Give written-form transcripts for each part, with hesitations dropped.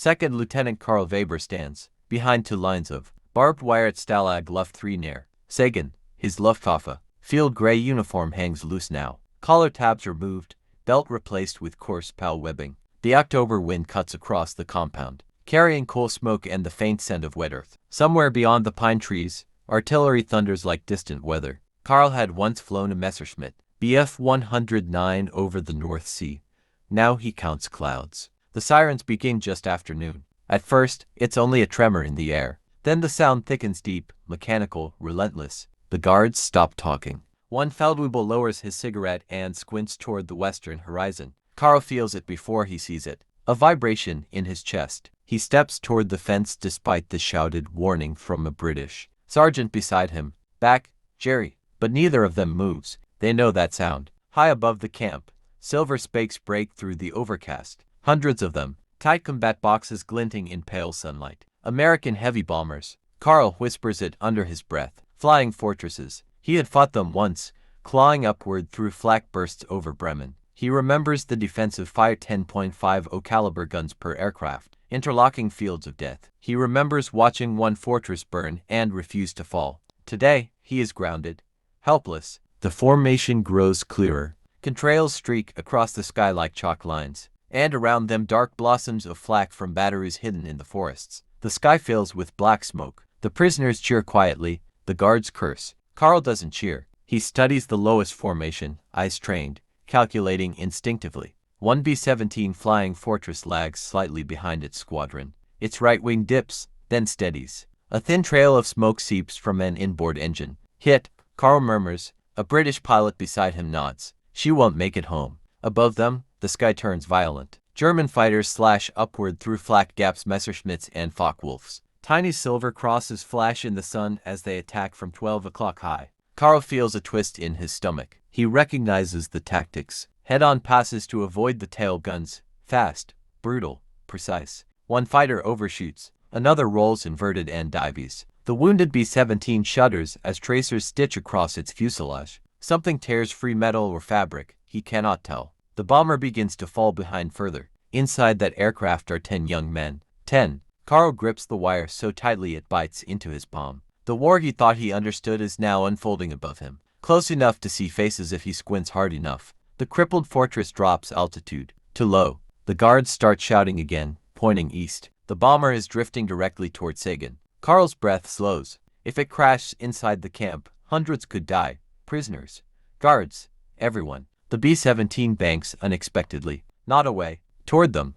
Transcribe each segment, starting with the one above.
Second Lieutenant Karl Weber stands behind two lines of barbed wire at Stalag Luft 3 near Sagan. His Luftwaffe field gray uniform hangs loose now. Collar tabs removed, belt replaced with coarse POW webbing. The October wind cuts across the compound, carrying coal smoke and the faint scent of wet earth. Somewhere beyond the pine trees, artillery thunders like distant weather. Karl had once flown a Messerschmitt Bf 109 over the North Sea. Now he counts clouds. The sirens begin just after noon. At first, it's only a tremor in the air. Then the sound thickens deep, mechanical, relentless. The guards stop talking. One Feldwebel lowers his cigarette and squints toward the western horizon. Karl feels it before he sees it. A vibration in his chest. He steps toward the fence despite the shouted warning from a British sergeant beside him. Back, Jerry. But neither of them moves. They know that sound. High above the camp, silver spakes break through the overcast. Hundreds of them, tight combat boxes glinting in pale sunlight. American heavy bombers. Karl whispers it under his breath. Flying fortresses. He had fought them once, clawing upward through flak bursts over Bremen. He remembers the defensive fire 10.50 caliber guns per aircraft, interlocking fields of death. He remembers watching one fortress burn and refuse to fall. Today, he is grounded, helpless. The formation grows clearer. Contrails streak across the sky like chalk lines, and around them dark blossoms of flak from batteries hidden in the forests. The sky fills with black smoke. The prisoners cheer quietly. The guards curse. Karl doesn't cheer. He studies the lowest formation, eyes trained, calculating instinctively. One B-17 Flying Fortress lags slightly behind its squadron. Its right wing dips, then steadies. A thin trail of smoke seeps from an inboard engine. Hit, Karl murmurs. A British pilot beside him nods. She won't make it home. Above them, the sky turns violent. German fighters slash upward through flak gaps, Messerschmitts and Focke-Wulfs. Tiny silver crosses flash in the sun as they attack from 12 o'clock high. Karl feels a twist in his stomach. He recognizes the tactics. Head-on passes to avoid the tail guns. Fast, brutal, precise. One fighter overshoots. Another rolls inverted and dives. The wounded B-17 shudders as tracers stitch across its fuselage. Something tears free metal or fabric. He cannot tell. The bomber begins to fall behind further. Inside that aircraft are 10 young men. 10. Karl grips the wire so tightly it bites into his palm. The war he thought he understood is now unfolding above him. Close enough to see faces if he squints hard enough. The crippled fortress drops altitude. Too low. The guards start shouting again, pointing east. The bomber is drifting directly toward Sagan. Karl's breath slows. If it crashes inside the camp, hundreds could die. Prisoners, guards, everyone. The B-17 banks unexpectedly, not away, toward them.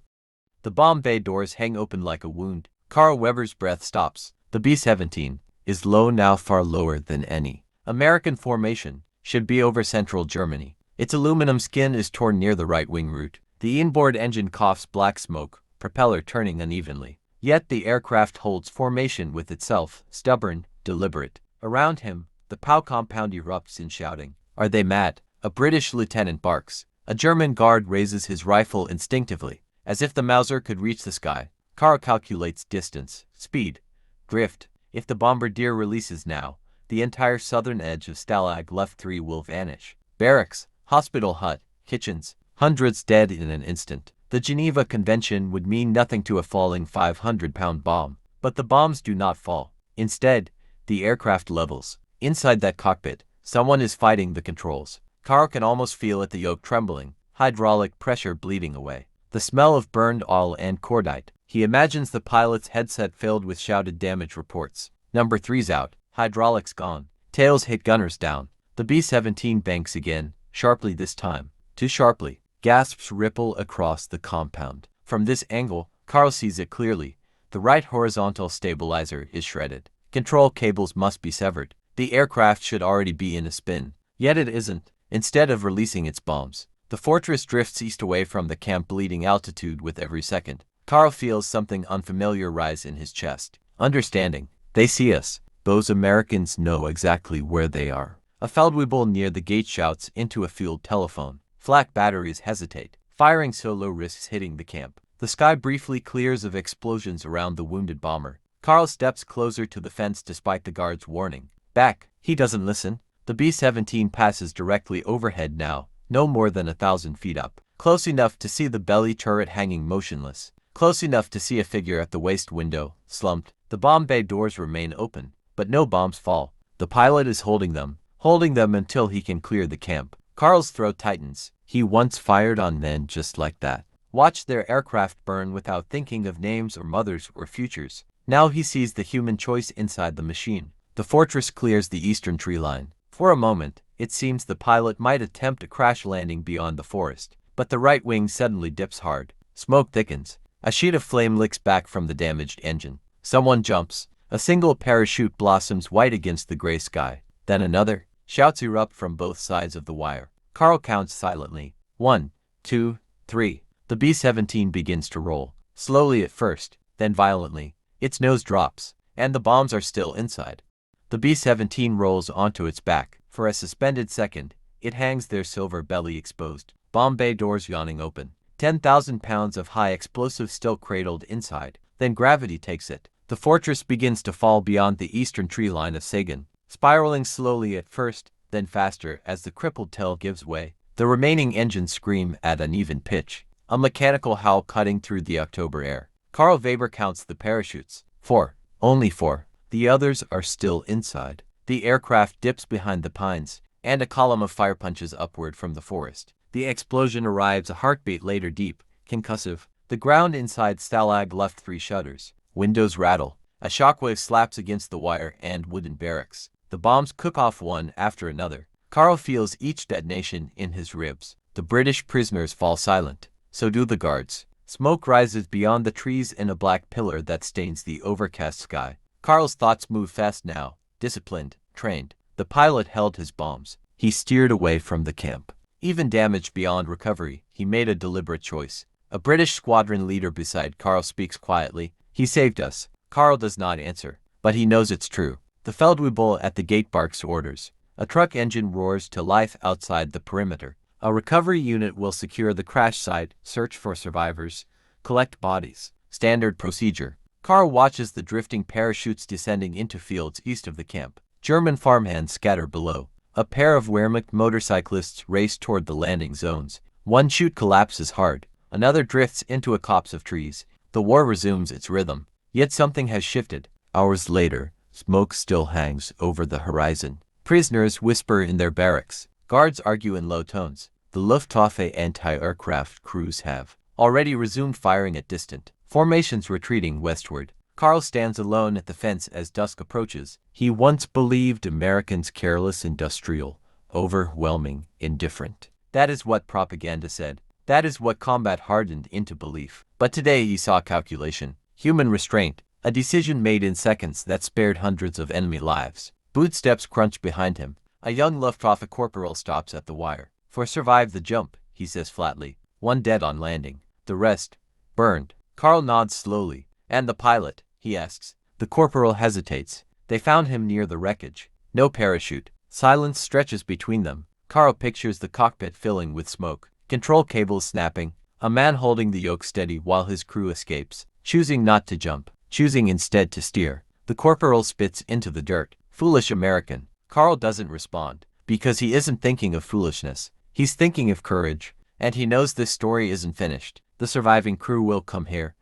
The bomb bay doors hang open like a wound. Karl Weber's breath stops. The B-17 is low now, far lower than any American formation, should be over central Germany. Its aluminum skin is torn near the right wing root. The inboard engine coughs black smoke, propeller turning unevenly. Yet the aircraft holds formation with itself, stubborn, deliberate. Around him, the POW compound erupts in shouting. Are they mad? A British lieutenant barks. A German guard raises his rifle instinctively, as if the Mauser could reach the sky. Karl calculates distance, speed, drift. If the bombardier releases now, the entire southern edge of Stalag Luft 3 will vanish. Barracks, hospital hut, kitchens, hundreds dead in an instant. The Geneva Convention would mean nothing to a falling 500-pound bomb. But the bombs do not fall. Instead, the aircraft levels. Inside that cockpit, someone is fighting the controls. Karl can almost feel it, the yoke trembling, hydraulic pressure bleeding away. The smell of burned oil and cordite. He imagines the pilot's headset filled with shouted damage reports. Number 3's out, hydraulics gone. Tails hit gunners down. The B-17 banks again, sharply this time. Too sharply. Gasps ripple across the compound. From this angle, Karl sees it clearly. The right horizontal stabilizer is shredded. Control cables must be severed. The aircraft should already be in a spin. Yet it isn't. Instead of releasing its bombs, the fortress drifts east away from the camp, bleeding altitude with every second. Karl feels something unfamiliar rise in his chest. Understanding. They see us. Those Americans know exactly where they are. A Feldwebel near the gate shouts into a field telephone. Flak batteries hesitate. Firing so low risks hitting the camp. The sky briefly clears of explosions around the wounded bomber. Karl steps closer to the fence despite the guard's warning. Back. He doesn't listen. The B-17 passes directly overhead now, no more than 1,000 feet up. Close enough to see the belly turret hanging motionless. close enough to see a figure at the waist window, slumped. The bomb bay doors remain open, but no bombs fall. The pilot is holding them until he can clear the camp. Carl's throat tightens. He once fired on men just like that. Watched their aircraft burn without thinking of names or mothers or futures. Now he sees the human choice inside the machine. The Fortress clears the eastern tree line. For a moment, it seems the pilot might attempt a crash landing beyond the forest, but the right wing suddenly dips hard. Smoke thickens. A sheet of flame licks back from the damaged engine. Someone jumps. A single parachute blossoms white against the gray sky. Then another. Shouts erupt from both sides of the wire. Carl counts silently. 1, 2, 3. The B-17 begins to roll. Slowly at first, then violently. Its nose drops, and the bombs are still inside. The B-17 rolls onto its back. For a suspended second, it hangs there, silver belly exposed. Bomb bay doors yawning open. 10,000 pounds of high explosive still cradled inside. Then gravity takes it. The Fortress begins to fall beyond the eastern tree line of Sagan, spiraling slowly at first, then faster as the crippled tail gives way. The remaining engines scream at an even pitch, a mechanical howl cutting through the October air. Carl Weber counts the parachutes. 4. Only 4. The others are still inside. The aircraft dips behind the pines, and a column of fire punches upward from the forest. The explosion arrives a heartbeat later, deep, concussive. The ground inside Stalag Luft 3 shudders. Windows rattle. A shockwave slaps against the wire and wooden barracks. The bombs cook off one after another. Carl feels each detonation in his ribs. The British prisoners fall silent. So do the guards. Smoke rises beyond the trees in a black pillar that stains the overcast sky. Carl's thoughts move fast now. Disciplined, trained. The pilot held his bombs. He steered away from the camp. Even damaged beyond recovery, he made a deliberate choice. A British squadron leader beside Carl speaks quietly. He saved us. Carl does not answer, but he knows it's true. The Feldwebel at the gate barks orders. A truck engine roars to life outside the perimeter. A recovery unit will secure the crash site, search for survivors, collect bodies. Standard procedure. Carl watches the drifting parachutes descending into fields east of the camp. German farmhands scatter below. A pair of Wehrmacht motorcyclists race toward the landing zones. One chute collapses hard. Another drifts into a copse of trees. The war resumes its rhythm. Yet something has shifted. Hours later, smoke still hangs over the horizon. Prisoners whisper in their barracks. Guards argue in low tones. The Luftwaffe anti-aircraft crews have already resumed firing at distant formations retreating westward. Carl stands alone at the fence as dusk approaches. He once believed Americans careless, industrial, overwhelming, indifferent. That is what propaganda said. That is what combat hardened into belief. But today he saw calculation, human restraint, a decision made in seconds that spared hundreds of enemy lives. Footsteps crunch behind him. A young Luftwaffe corporal stops at the wire. For survive the jump, he says flatly. One dead on landing. The rest, burned. Carl nods slowly. And the pilot, he asks. The corporal hesitates. They found him near the wreckage. No parachute. Silence stretches between them. Carl pictures the cockpit filling with smoke. Control cables snapping. A man holding the yoke steady while his crew escapes. Choosing not to jump. Choosing instead to steer. The corporal spits into the dirt. Foolish American. Carl doesn't respond. Because he isn't thinking of foolishness. He's thinking of courage. And he knows this story isn't finished. The surviving crew will come here.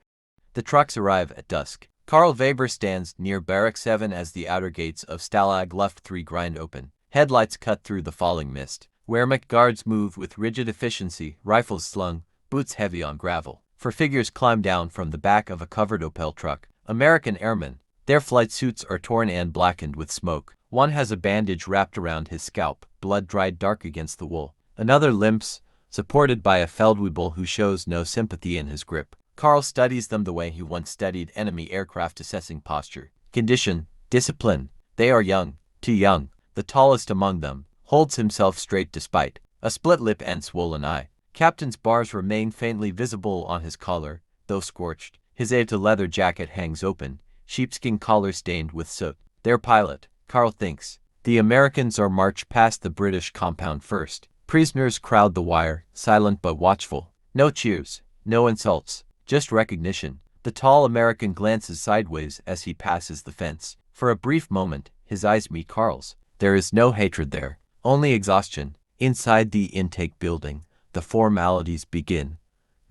The trucks arrive at dusk. Carl Weber stands near Barrack 7 as the outer gates of Stalag Luft 3 grind open. Headlights cut through the falling mist. Wehrmacht guards move with rigid efficiency, rifles slung, boots heavy on gravel. For figures climb down from the back of a covered Opel truck. American airmen. Their flight suits are torn and blackened with smoke. One has a bandage wrapped around his scalp, blood dried dark against the wool. Another limps, supported by a Feldwebel who shows no sympathy in his grip. Carl studies them the way he once studied enemy aircraft, assessing posture, condition, discipline. They are young, too young. The tallest among them holds himself straight despite a split lip and swollen eye. Captain's bars remain faintly visible on his collar, though scorched. His leather jacket hangs open, sheepskin collar stained with soot. Their pilot, Carl thinks. The Americans are marched past the British compound first. Prisoners crowd the wire, silent but watchful. No cheers, no insults, just recognition. The tall American glances sideways as he passes the fence. For a brief moment, his eyes meet Carl's. There is no hatred there, only exhaustion. Inside the intake building, the formalities begin.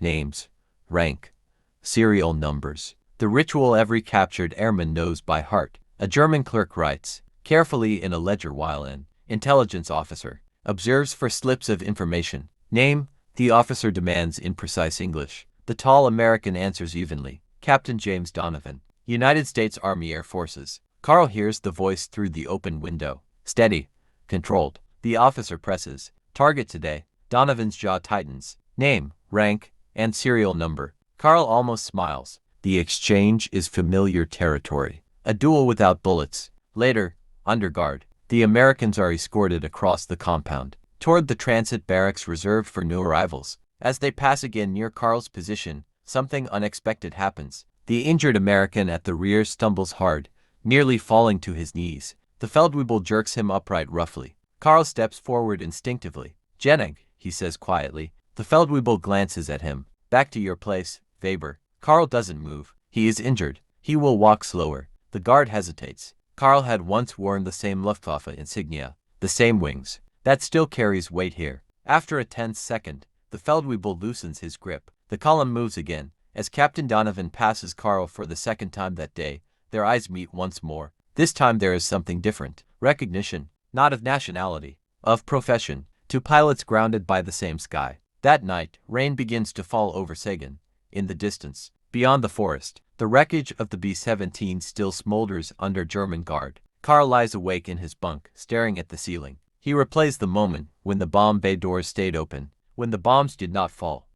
Names, rank, serial numbers. The ritual every captured airman knows by heart. A German clerk writes carefully in a ledger while an intelligence officer observes for slips of information. Name, the officer demands in precise English. The tall American answers evenly. Captain James Donovan, United States Army Air Forces. Carl hears the voice through the open window. Steady. Controlled. The officer presses. Target today. Donovan's jaw tightens. Name, rank, and serial number. Carl almost smiles. The exchange is familiar territory. A duel without bullets. Later, under guard, the Americans are escorted across the compound toward the transit barracks reserved for new arrivals. As they pass again near Carl's position, something unexpected happens. The injured American at the rear stumbles hard, nearly falling to his knees. The Feldwebel jerks him upright roughly. Carl steps forward instinctively. Jennig, he says quietly. The Feldwebel glances at him. Back to your place, Weber. Carl doesn't move. He is injured. He will walk slower. The guard hesitates. Carl had once worn the same Luftwaffe insignia, the same wings. That still carries weight here. After a tense second, the Feldwebel loosens his grip. The column moves again. As Captain Donovan passes Carl for the second time that day, their eyes meet once more. This time there is something different. Recognition, not of nationality, of profession. Two pilots grounded by the same sky. That night, rain begins to fall over Sagan. In the distance, beyond the forest, the wreckage of the B-17 still smolders under German guard. Carl lies awake in his bunk, staring at the ceiling. He replays the moment when the bomb bay doors stayed open, when the bombs did not fall.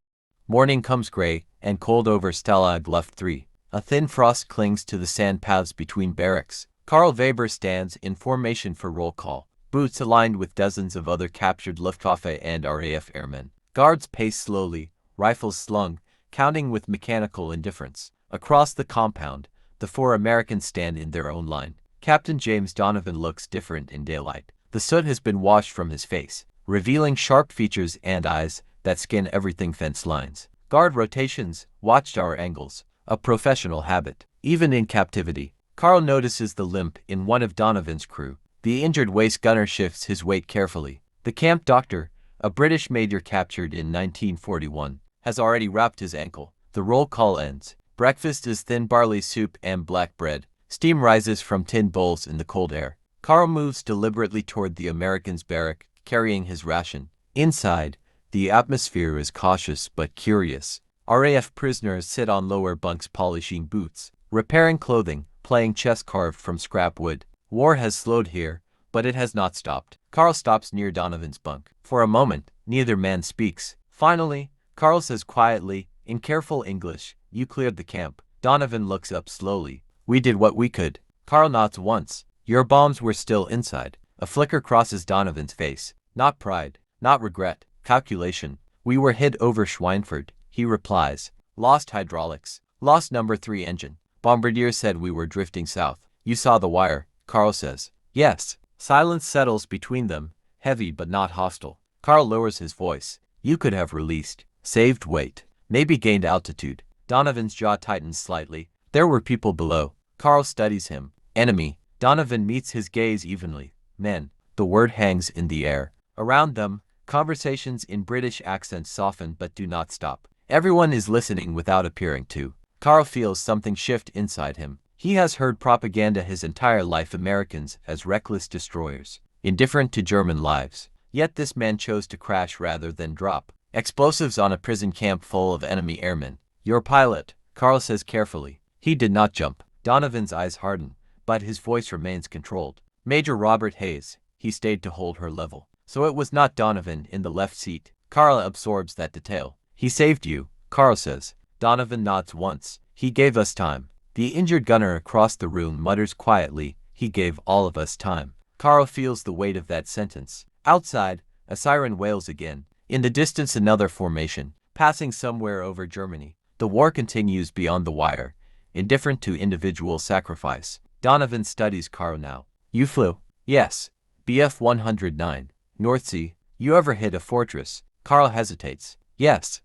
Morning comes gray and cold over Stalag Luft 3. A thin frost clings to the sand paths between barracks. Carl Weber stands in formation for roll call, boots aligned with dozens of other captured Luftwaffe and RAF airmen. Guards pace slowly, rifles slung, counting with mechanical indifference. Across the compound, the four Americans stand in their own line. Captain James Donovan looks different in daylight. The soot has been washed from his face, revealing sharp features and eyes that scan everything fence lines. Guard rotations, watchtower angles, a professional habit. Even in captivity, Carl notices the limp in one of Donovan's crew. The injured waist gunner shifts his weight carefully. The camp doctor, a British major captured in 1941, has already wrapped his ankle. The roll call ends. Breakfast is thin barley soup and black bread. Steam rises from tin bowls in the cold air. Carl moves deliberately toward the American's barrack, carrying his ration. Inside, the atmosphere is cautious but curious. RAF prisoners sit on lower bunks polishing boots, repairing clothing, playing chess carved from scrap wood. War has slowed here, but it has not stopped. Carl stops near Donovan's bunk. For a moment, neither man speaks. Finally, Carl says quietly, in careful English, "You cleared the camp." Donovan looks up slowly. "We did what we could." Carl nods once. "Your bombs were still inside." A flicker crosses Donovan's face. Not pride, not regret, calculation. "We were hit over Schweinfurt," he replies. "Lost hydraulics. Lost number 3 engine. Bombardier said we were drifting south." "You saw the wire," Carl says. "Yes." Silence settles between them, heavy but not hostile. Carl lowers his voice. "You could have released, saved weight, maybe gained altitude." Donovan's jaw tightens slightly. There were people below. Carl studies him. Enemy. Donovan meets his gaze evenly. Men. The word hangs in the air. Around them, conversations in British accents soften but do not stop. Everyone is listening without appearing to. Carl feels something shift inside him. He has heard propaganda his entire life, Americans as reckless destroyers, indifferent to German lives. Yet this man chose to crash rather than drop explosives on a prison camp full of enemy airmen. "Your pilot," Carl says carefully. "He did not jump." Donovan's eyes harden, but his voice remains controlled. "Major Robert Hayes." He stayed to hold her level. So it was not Donovan in the left seat. Carl absorbs that detail. "He saved you," Carl says. Donovan nods once. "He gave us time." The injured gunner across the room mutters quietly, "He gave all of us time." Carl feels the weight of that sentence. Outside, a siren wails again. In the distance, another formation, passing somewhere over Germany. The war continues beyond the wire, indifferent to individual sacrifice. Donovan studies Carl now. "You flew?" "Yes. Bf 109. North Sea. You ever hit a fortress?" Carl hesitates. "Yes."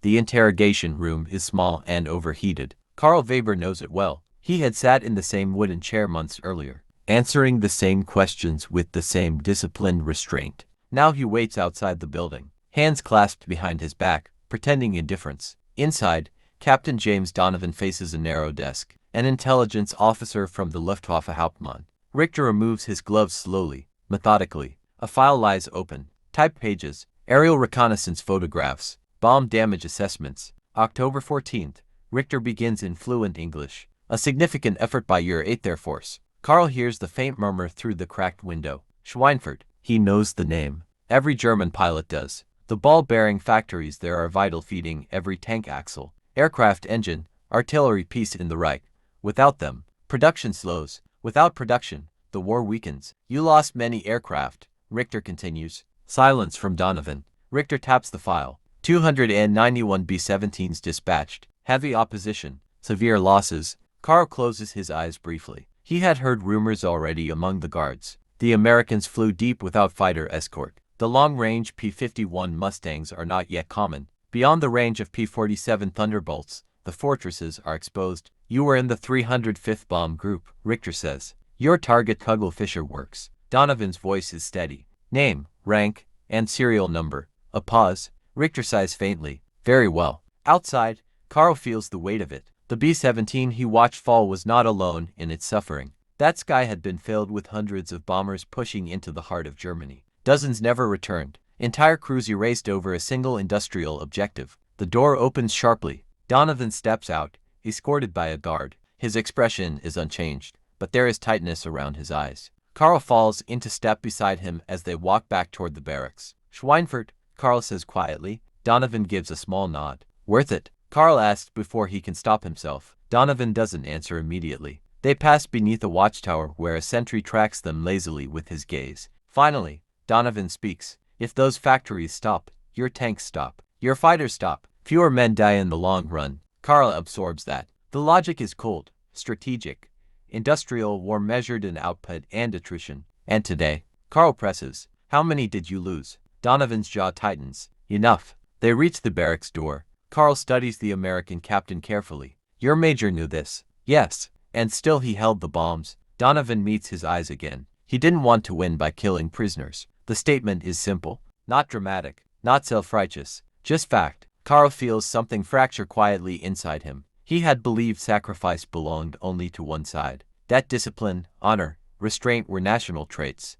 The interrogation room is small and overheated. Carl Weber knows it well. He had sat in the same wooden chair months earlier, answering the same questions with the same disciplined restraint. Now he waits outside the building, hands clasped behind his back, pretending indifference. Inside, Captain James Donovan faces a narrow desk. An intelligence officer from the Luftwaffe Hauptmann. Richter removes his gloves slowly, methodically. A file lies open. Typed pages, aerial reconnaissance photographs, bomb damage assessments. October 14th, Richter begins in fluent English. A significant effort by your 8th Air Force. Karl hears the faint murmur through the cracked window. Schweinfurt. He knows the name. Every German pilot does. The ball-bearing factories there are vital, feeding every tank axle, aircraft engine, artillery piece in the Reich. Without them, production slows. Without production, the war weakens. You lost many aircraft, Richter continues. Silence from Donovan. Richter taps the file. 291 B-17s dispatched. Heavy opposition. Severe losses. Karl closes his eyes briefly. He had heard rumors already among the guards. The Americans flew deep without fighter escort. The long-range P-51 Mustangs are not yet common. Beyond the range of P-47 Thunderbolts, the fortresses are exposed. You were in the 305th Bomb Group, Richter says. Your target Kugelfischer works. Donovan's voice is steady. Name, rank, and serial number. A pause. Richter sighs faintly. Very well. Outside, Karl feels the weight of it. The B-17 he watched fall was not alone in its suffering. That sky had been filled with hundreds of bombers pushing into the heart of Germany. Dozens never returned. Entire crews erased over a single industrial objective. The door opens sharply. Donovan steps out, escorted by a guard. His expression is unchanged, but there is tightness around his eyes. Karl falls into step beside him as they walk back toward the barracks. Schweinfurt, Karl says quietly. Donovan gives a small nod. Worth it? Karl asks before he can stop himself. Donovan doesn't answer immediately. They pass beneath a watchtower where a sentry tracks them lazily with his gaze. Finally, Donovan speaks. If those factories stop, your tanks stop. Your fighters stop. Fewer men die in the long run. Karl absorbs that. The logic is cold, strategic. Industrial war measured in output and attrition. And today, Karl presses. How many did you lose? Donovan's jaw tightens. Enough. They reach the barracks door. Karl studies the American captain carefully. Your major knew this. Yes. And still he held the bombs. Donovan meets his eyes again. He didn't want to win by killing prisoners. The statement is simple. Not dramatic. Not self-righteous. Just fact. Karl feels something fracture quietly inside him. He had believed sacrifice belonged only to one side. That discipline, honor, restraint were national traits.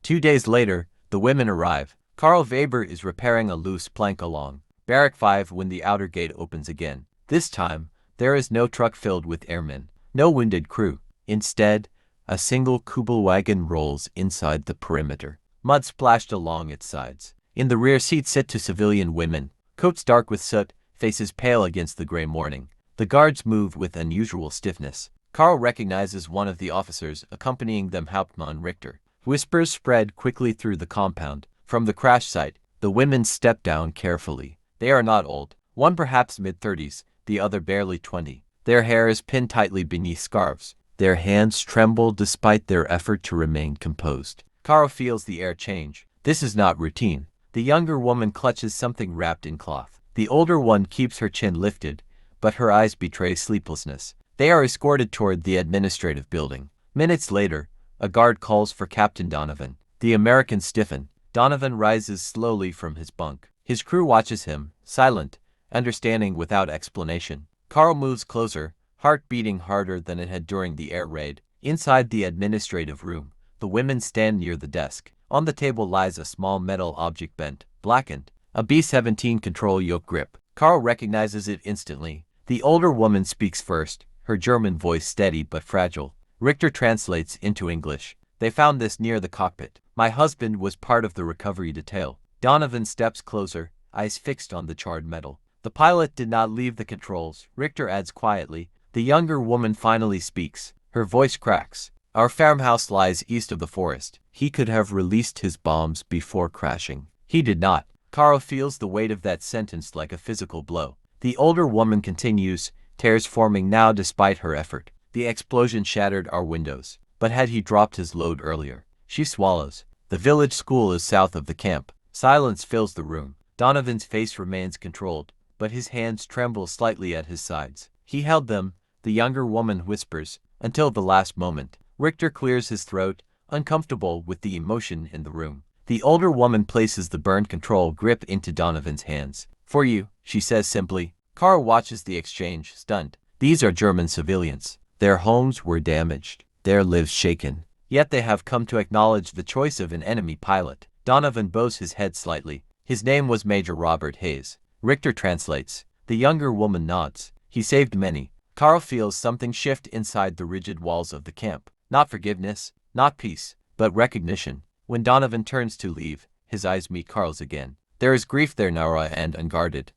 2 days later, the women arrive. Karl Weber is repairing a loose plank along Barrack 5 when the outer gate opens again. This time, there is no truck filled with airmen. No wounded crew. Instead, a single Kubelwagen rolls inside the perimeter. Mud splashed along its sides. In the rear seat sit two civilian women, coats dark with soot, faces pale against the gray morning. The guards move with unusual stiffness. Karl recognizes one of the officers accompanying them, Hauptmann Richter. Whispers spread quickly through the compound. From the crash site, the women step down carefully. They are not old, one perhaps mid-30s, the other barely 20. Their hair is pinned tightly beneath scarves. Their hands tremble despite their effort to remain composed. Karl feels the air change. This is not routine. The younger woman clutches something wrapped in cloth. The older one keeps her chin lifted, but her eyes betray sleeplessness. They are escorted toward the administrative building. Minutes later, a guard calls for Captain Donovan. The Americans stiffen. Donovan rises slowly from his bunk. His crew watches him, silent, understanding without explanation. Karl moves closer, heart beating harder than it had during the air raid. Inside the administrative room, the women stand near the desk. On the table lies a small metal object bent, blackened. A B-17 control yoke grip. Karl recognizes it instantly. The older woman speaks first, her German voice steady but fragile. Richter translates into English. They found this near the cockpit. My husband was part of the recovery detail. Donovan steps closer, eyes fixed on the charred metal. The pilot did not leave the controls, Richter adds quietly. The younger woman finally speaks. Her voice cracks. Our farmhouse lies east of the forest. He could have released his bombs before crashing. He did not. Karl feels the weight of that sentence like a physical blow. The older woman continues, tears forming now despite her effort. The explosion shattered our windows. But had he dropped his load earlier? She swallows. The village school is south of the camp. Silence fills the room. Donovan's face remains controlled, but his hands tremble slightly at his sides. He held them, the younger woman whispers, until the last moment. Richter clears his throat, uncomfortable with the emotion in the room. The older woman places the burned control grip into Donovan's hands. For you, she says simply. Carl watches the exchange, stunned. These are German civilians. Their homes were damaged, their lives shaken. Yet they have come to acknowledge the choice of an enemy pilot. Donovan bows his head slightly. His name was Major Robert Hayes. Richter translates. The younger woman nods. He saved many. Carl feels something shift inside the rigid walls of the camp. Not forgiveness, not peace, but recognition. When Donovan turns to leave, his eyes meet Carl's again. There is grief there now and unguarded.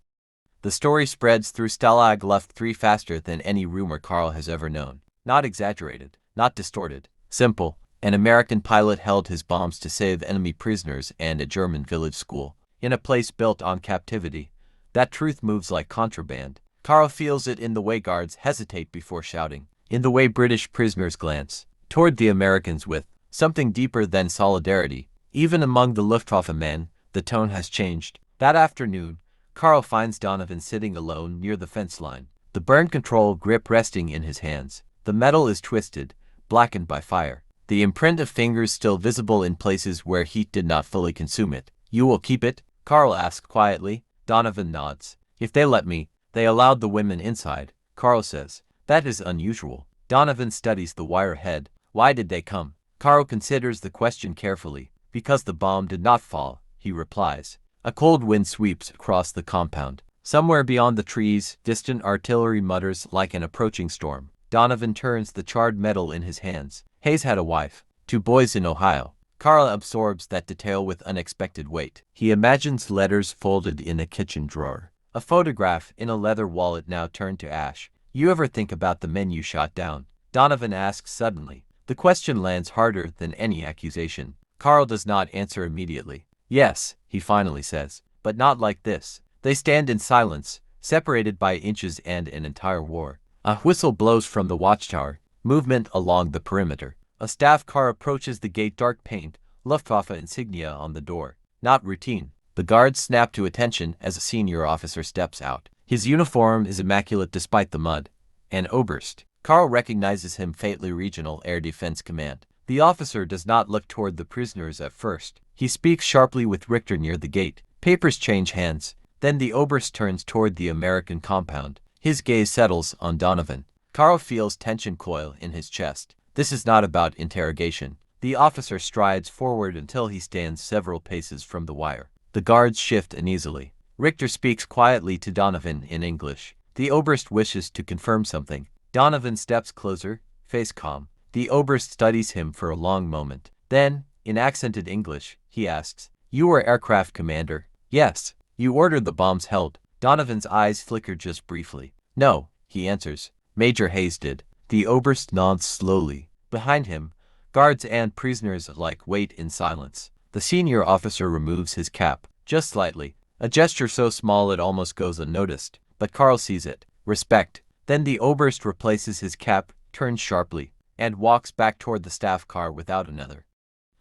The story spreads through Stalag Luft 3 faster than any rumor Carl has ever known. Not exaggerated, not distorted. Simple. An American pilot held his bombs to save enemy prisoners and a German village school. In a place built on captivity. That truth moves like contraband. Carl feels it in the way guards hesitate before shouting. In the way British prisoners glance toward the Americans with something deeper than solidarity. Even among the Luftwaffe men, the tone has changed. That afternoon, Carl finds Donovan sitting alone near the fence line, the burn control grip resting in his hands. The metal is twisted, blackened by fire. The imprint of fingers still visible in places where heat did not fully consume it. You will keep it? Carl asks quietly. Donovan nods. If they let me. They allowed the women inside, Carl says. That is unusual. Donovan studies the wire head. Why did they come? Carl considers the question carefully. Because the bomb did not fall, he replies. A cold wind sweeps across the compound. Somewhere beyond the trees, distant artillery mutters like an approaching storm. Donovan turns the charred metal in his hands. Hayes had a wife, 2 boys in Ohio. Carl absorbs that detail with unexpected weight. He imagines letters folded in a kitchen drawer. A photograph in a leather wallet now turned to ash. You ever think about the men you shot down? Donovan asks suddenly. The question lands harder than any accusation. Carl does not answer immediately. Yes, he finally says, but not like this. They stand in silence, separated by inches and an entire war. A whistle blows from the watchtower. Movement along the perimeter. A staff car approaches the gate, dark paint, Luftwaffe insignia on the door. Not routine. The guards snap to attention as a senior officer steps out. His uniform is immaculate despite the mud. An Oberst. Carl recognizes him faintly. Regional Air Defense Command. The officer does not look toward the prisoners at first. He speaks sharply with Richter near the gate. Papers change hands. Then the Oberst turns toward the American compound. His gaze settles on Donovan. Carl feels tension coil in his chest. This is not about interrogation. The officer strides forward until he stands several paces from the wire. The guards shift uneasily. Richter speaks quietly to Donovan in English. The Oberst wishes to confirm something. Donovan steps closer, face calm. The Oberst studies him for a long moment. Then, in accented English, he asks, "You were aircraft commander?" "Yes." "You ordered the bombs held?" Donovan's eyes flicker just briefly. "No," he answers. "Major Hayes did." The Oberst nods slowly. Behind him, guards and prisoners alike wait in silence. The senior officer removes his cap, just slightly, a gesture so small it almost goes unnoticed, but Carl sees it. Respect. Then the Oberst replaces his cap, turns sharply, and walks back toward the staff car without another.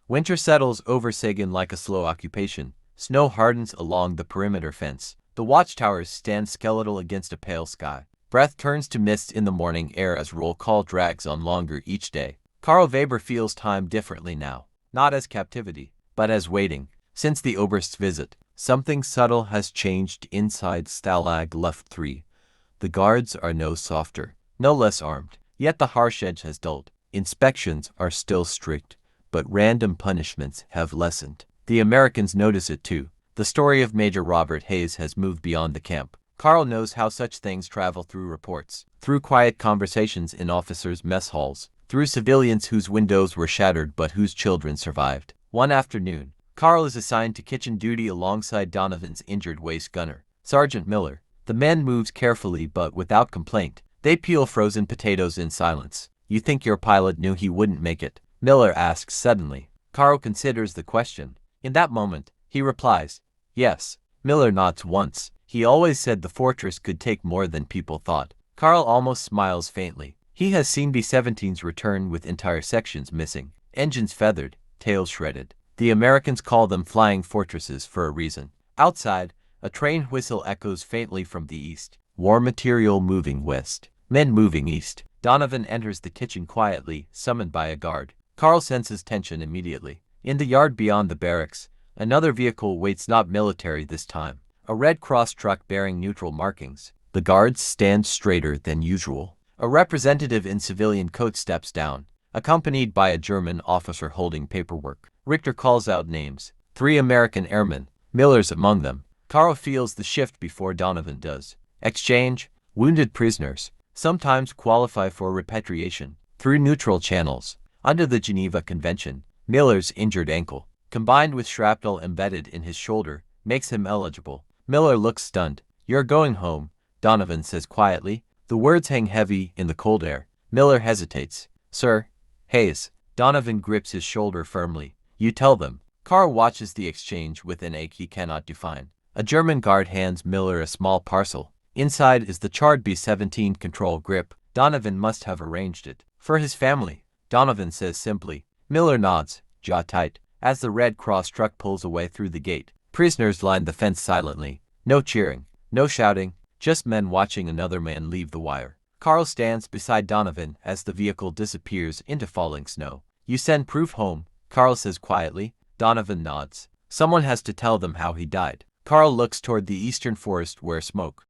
Winter settles over Sagan like a slow occupation. Snow hardens along the perimeter fence. The watchtowers stand skeletal against a pale sky. Breath turns to mist in the morning air as roll call drags on longer each day. Carl Weber feels time differently now, not as captivity, but as waiting. Since the Oberst's visit, something subtle has changed inside Stalag Luft 3. The guards are no softer, no less armed, yet the harsh edge has dulled. Inspections are still strict, but random punishments have lessened. The Americans notice it too. The story of Major Robert Hayes has moved beyond the camp. Carl knows how such things travel through reports, through quiet conversations in officers' mess halls, through civilians whose windows were shattered but whose children survived. One afternoon, Carl is assigned to kitchen duty alongside Donovan's injured waist gunner, Sergeant Miller. The men moves carefully but without complaint. They peel frozen potatoes in silence. "You think your pilot knew he wouldn't make it?" Miller asks suddenly. Carl considers the question. In that moment, he replies, "Yes." Miller nods once. He always said the Fortress could take more than people thought. Carl almost smiles faintly. He has seen B-17s return with entire sections missing, engines feathered, tails shredded. The Americans call them flying fortresses for a reason. Outside, a train whistle echoes faintly from the east. War material moving west. Men moving east. Donovan enters the kitchen quietly, summoned by a guard. Carl senses tension immediately. In the yard beyond the barracks, another vehicle waits, not military this time. A Red Cross truck bearing neutral markings. The guards stand straighter than usual. A representative in civilian coat steps down, accompanied by a German officer holding paperwork. Richter calls out names. 3 American airmen. Miller's among them. Carl feels the shift before Donovan does. Exchange. Wounded prisoners sometimes qualify for repatriation through neutral channels. Under the Geneva Convention, Miller's injured ankle, combined with shrapnel embedded in his shoulder, makes him eligible. Miller looks stunned. "You're going home," Donovan says quietly. The words hang heavy in the cold air. Miller hesitates. "Sir." "Hayes." Donovan grips his shoulder firmly. "You tell them." Carl watches the exchange with an ache he cannot define. A German guard hands Miller a small parcel. Inside is the charred B-17 control grip. Donovan must have arranged it for his family, Donovan says simply. Miller nods, jaw tight, as the Red Cross truck pulls away through the gate. Prisoners line the fence silently. No cheering, no shouting, just men watching another man leave the wire. Carl stands beside Donovan as the vehicle disappears into falling snow. "You send proof home," Carl says quietly. Donovan nods. "Someone has to tell them how he died." Carl looks toward the eastern forest where smoke.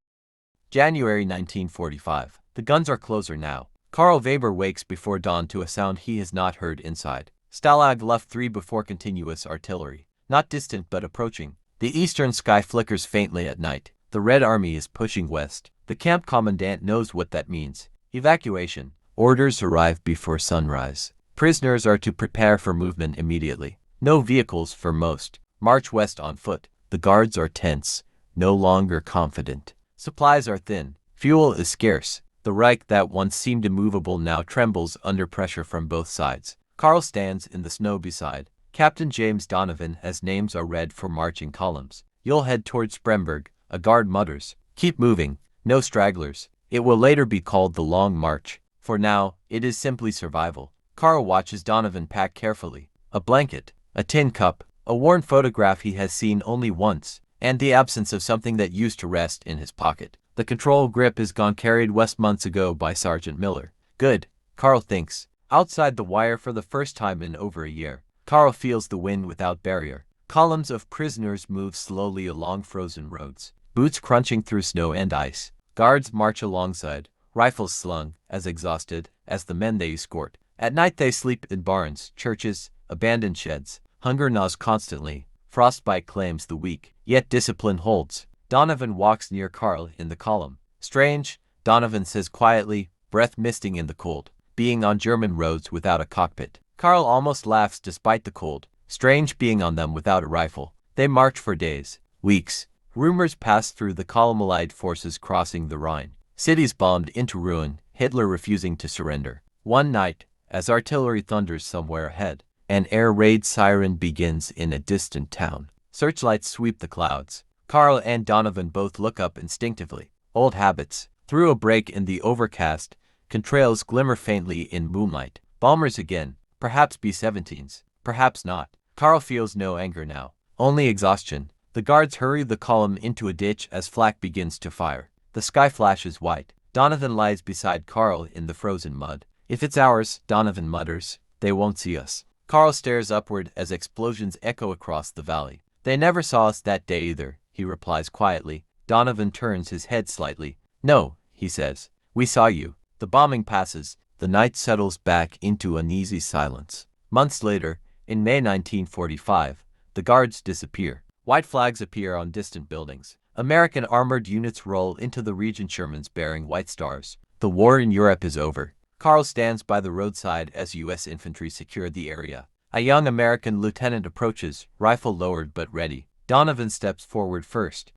January 1945. The guns are closer now. Carl Weber wakes before dawn to a sound he has not heard inside. Stalag Luft 3 before continuous artillery. Not distant but approaching. The eastern sky flickers faintly at night. The Red Army is pushing west. The camp commandant knows what that means. Evacuation. Orders arrive before sunrise. Prisoners are to prepare for movement immediately. No vehicles for most. March west on foot. The guards are tense, no longer confident. Supplies are thin. Fuel is scarce. The Reich that once seemed immovable now trembles under pressure from both sides. Carl stands in the snow beside Captain James Donovan as names are read for marching columns. "You'll head toward Spremberg," a guard mutters. "Keep moving. No stragglers." It will later be called the Long March. For now, it is simply survival. Carl watches Donovan pack carefully. A blanket, a tin cup, a worn photograph he has seen only once, and the absence of something that used to rest in his pocket. The control grip is gone, carried west months ago by Sergeant Miller. Good, Carl thinks. Outside the wire for the first time in over a year, Carl feels the wind without barrier. Columns of prisoners move slowly along frozen roads, boots crunching through snow and ice. Guards march alongside, rifles slung, as exhausted as the men they escort. At night they sleep in barns, churches, abandoned sheds. Hunger gnaws constantly. Frostbite claims the weak, yet discipline holds. Donovan walks near Carl in the column. "Strange," Donovan says quietly, breath misting in the cold, being on German roads without a cockpit. Carl almost laughs despite the cold. Strange being on them without a rifle. They march for days, weeks. Rumors pass through the column Allied forces crossing the Rhine. Cities bombed into ruin, Hitler refusing to surrender. One night, as artillery thunders somewhere ahead, an air raid siren begins in a distant town. Searchlights sweep the clouds. Carl and Donovan both look up instinctively. Old habits. Through a break in the overcast, contrails glimmer faintly in moonlight. Bombers again. Perhaps B-17s. Perhaps not. Carl feels no anger now, only exhaustion. The guards hurry the column into a ditch as flak begins to fire. The sky flashes white. Donovan lies beside Carl in the frozen mud. "If it's ours," Donovan mutters, "they won't see us." Carl stares upward as explosions echo across the valley. "They never saw us that day either," he replies quietly. Donovan turns his head slightly. "No," he says, "we saw you." The bombing passes. The night settles back into uneasy silence. Months later, in May 1945, the guards disappear. White flags appear on distant buildings. American armored units roll into the region, Shermans bearing white stars. The war in Europe is over. Carl stands by the roadside as U.S. infantry secure the area. A young American lieutenant approaches, rifle lowered but ready. Donovan steps forward first.